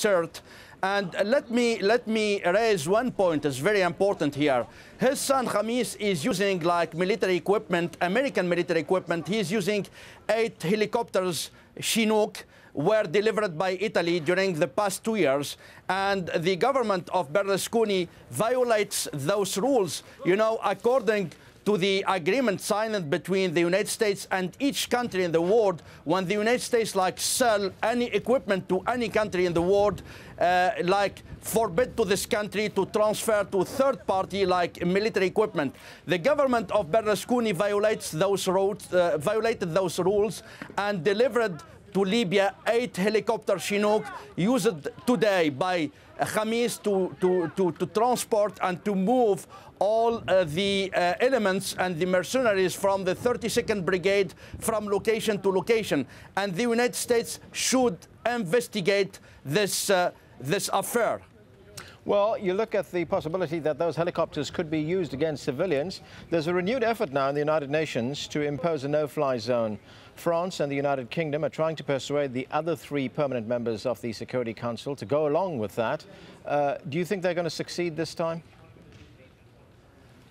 assert. And let me raise one point. It's very important here. His son Khamis is using like military equipment, American military equipment. He's using 8 helicopters, Chinook, were delivered by Italy during the past 2 years, and the government of Berlusconi violates those rules. You know, according to the agreement signed between the United States and each country in the world, when the United States like sell any equipment to any country in the world, like forbid to this country to transfer to third party like military equipment. The government of Berlusconi violated those rules and delivered to Libya 8 helicopter Chinook used today by Khamis to transport and to move all the elements and the mercenaries from the 32nd Brigade from location to location. And the United States should investigate this affair. Well, you look at the possibility that those helicopters could be used against civilians. There's a renewed effort now in the United Nations to impose a no-fly zone. France and the United Kingdom are trying to persuade the other 3 permanent members of the Security Council to go along with that. Do you think they're going to succeed this time?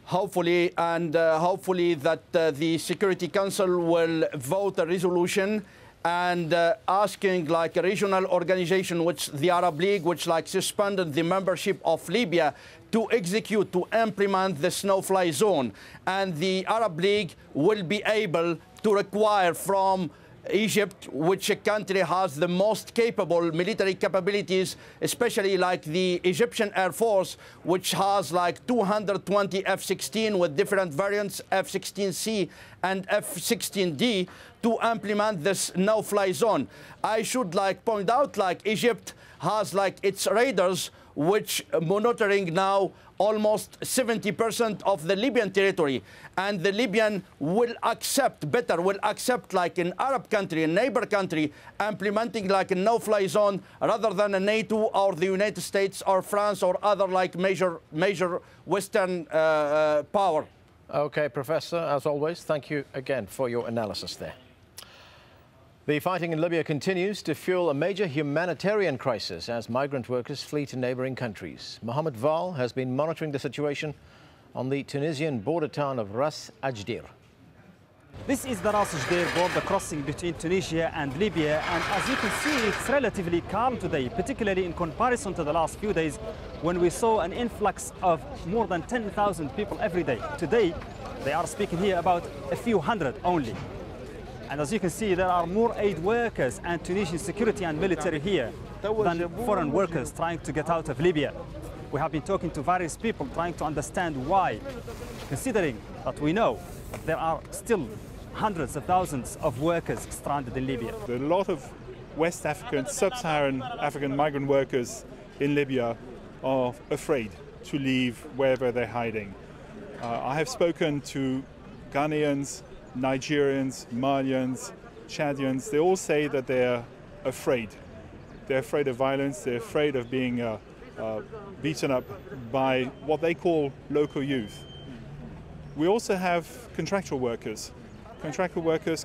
Hopefully, and hopefully that the Security Council will vote a resolution and asking like a regional organization, which the Arab League, which like suspended the membership of Libya, to execute, to implement the no-fly zone. And the Arab League will be able to require from Egypt, which a country has the most capable military capabilities, especially like the Egyptian Air Force, which has like 220 F-16 with different variants, F-16C and F-16D, to implement this no-fly zone. I should like point out like Egypt has like its radars, which monitoring now almost 70% of the Libyan territory. And the Libyan will accept like an Arab country, a neighbor country, implementing like a no-fly zone rather than a NATO or the United States or France or other like major Western power. Okay, Professor, as always, thank you again for your analysis there. The fighting in Libya continues to fuel a major humanitarian crisis as migrant workers flee to neighboring countries. Mohammed Val has been monitoring the situation on the Tunisian border town of Ras Ajdir. This is the Ras Ajdir border crossing between Tunisia and Libya, and as you can see, it's relatively calm today, particularly in comparison to the last few days when we saw an influx of more than 10,000 people every day. Today, they are speaking here about a few hundred only. And as you can see, there are more aid workers and Tunisian security and military here than foreign workers trying to get out of Libya. We have been talking to various people trying to understand why, considering that we know that there are still hundreds of thousands of workers stranded in Libya. There are a lot of West African, sub-Saharan African migrant workers in Libya are afraid to leave wherever they're hiding. I have spoken to Ghanaians, Nigerians, Malians, Chadians. They all say that they're afraid. They're afraid of violence. They're afraid of being beaten up by what they call local youth. We also have contractual workers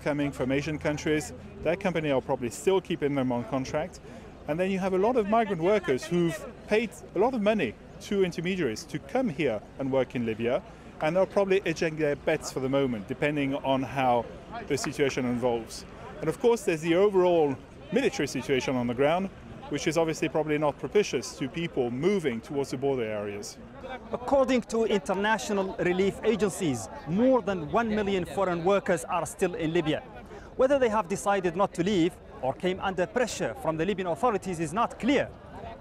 coming from Asian countries. Their company are probably still keeping them on contract. And then you have a lot of migrant workers who've paid a lot of money to intermediaries to come here and work in Libya. And they're probably hedging their bets for the moment, depending on how the situation evolves. And of course, there's the overall military situation on the ground, which is obviously probably not propitious to people moving towards the border areas. According to international relief agencies, more than 1 million foreign workers are still in Libya. Whether they have decided not to leave or came under pressure from the Libyan authorities is not clear.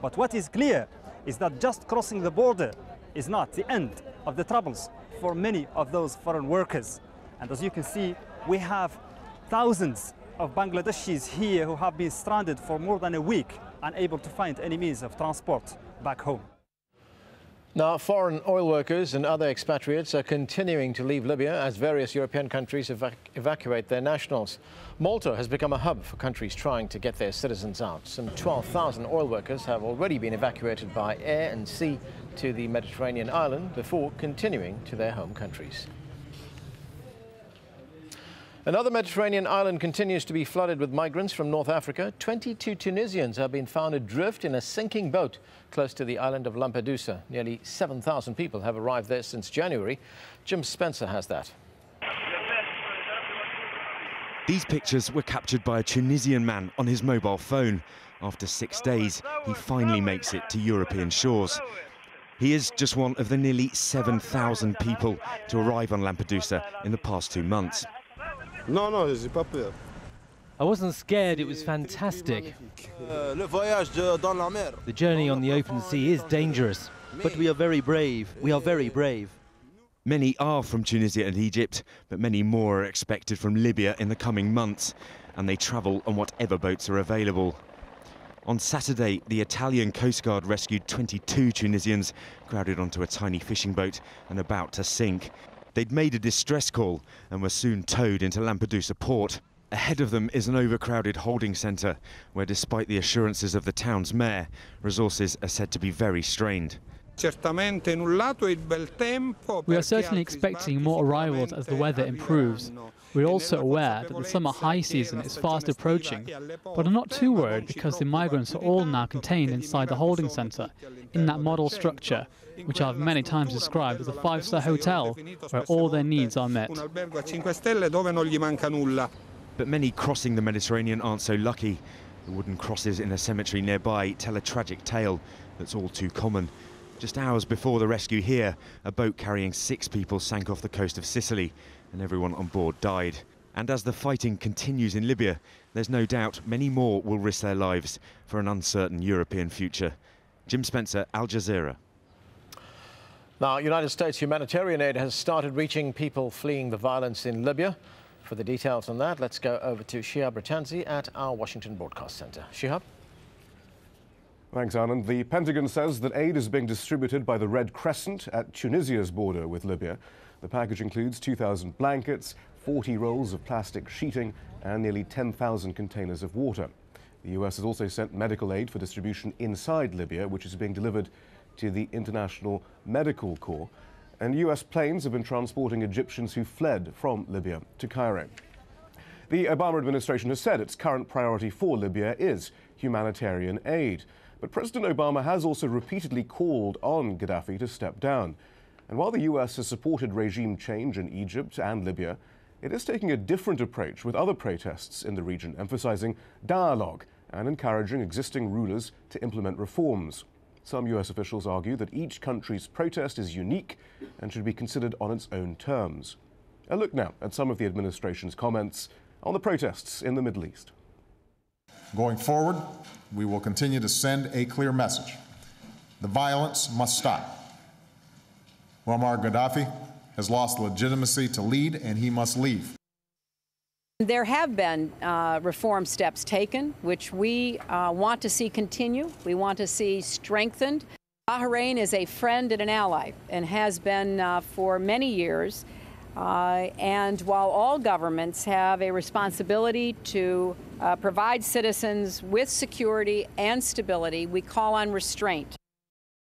But what is clear is that just crossing the border is not the end of the troubles for many of those foreign workers. And as you can see, we have thousands of Bangladeshis here who have been stranded for more than a week, unable to find any means of transport back home. Now, foreign oil workers and other expatriates are continuing to leave Libya as various European countries evacuate their nationals. Malta has become a hub for countries trying to get their citizens out. Some 12,000 oil workers have already been evacuated by air and sea to the Mediterranean island before continuing to their home countries. Another Mediterranean island continues to be flooded with migrants from North Africa. 22 Tunisians have been found adrift in a sinking boat close to the island of Lampedusa. Nearly 7,000 people have arrived there since January. Jim Spencer has that. These pictures were captured by a Tunisian man on his mobile phone. After 6 days, he finally makes it to European shores. He is just one of the nearly 7,000 people to arrive on Lampedusa in the past 2 months. I wasn't scared, it was fantastic. The journey on the open sea is dangerous. But we are very brave. We are very brave. Many are from Tunisia and Egypt, but many more are expected from Libya in the coming months, and they travel on whatever boats are available. On Saturday, the Italian Coast Guard rescued 22 Tunisians crowded onto a tiny fishing boat and about to sink. They'd made a distress call and were soon towed into Lampedusa port. Ahead of them is an overcrowded holding centre where, despite the assurances of the town's mayor, resources are said to be very strained. We are certainly expecting more arrivals as the weather improves. We are also aware that the summer high season is fast approaching, but I'm not too worried because the migrants are all now contained inside the holding centre, in that model structure, which I've many times described as a 5-star hotel where all their needs are met. But many crossing the Mediterranean aren't so lucky. The wooden crosses in a cemetery nearby tell a tragic tale that's all too common. Just hours before the rescue here, a boat carrying 6 people sank off the coast of Sicily, and everyone on board died. And as the fighting continues in Libya, there's no doubt many more will risk their lives for an uncertain European future. Jim Spencer, AlJazeera. Now, United States humanitarian aid has started reaching people fleeing the violence in Libya. For the details on that, let's go over to Shihab Ratanzi at our Washington Broadcast Center. Shihab? Thanks, Anand. The Pentagon says that aid is being distributed by the Red Crescent at Tunisia's border with Libya. The package includes 2,000 blankets, 40 rolls of plastic sheeting, and nearly 10,000 containers of water. The U.S. has also sent medical aid for distribution inside Libya, which is being delivered to the International Medical Corps. And U.S. planes have been transporting Egyptians who fled from Libya to Cairo. The Obama administration has said its current priority for Libya is humanitarian aid. But President Obama has also repeatedly called on Gaddafi to step down. And while the U.S. has supported regime change in Egypt and Libya, it is taking a different approach with other protests in the region, emphasizing dialogue and encouraging existing rulers to implement reforms. Some U.S. officials argue that each country's protest is unique and should be considered on its own terms. A look now at some of the administration's comments on the protests in the Middle East. Going forward, we will continue to send a clear message. The violence must stop. Muammar Gaddafi has lost legitimacy to lead, and he must leave. There have been reform steps taken, which we want to see continue. We want to see strengthened. Bahrain is a friend and an ally and has been for many years. And while all governments have a responsibility to provide citizens with security and stability, we call on restraint.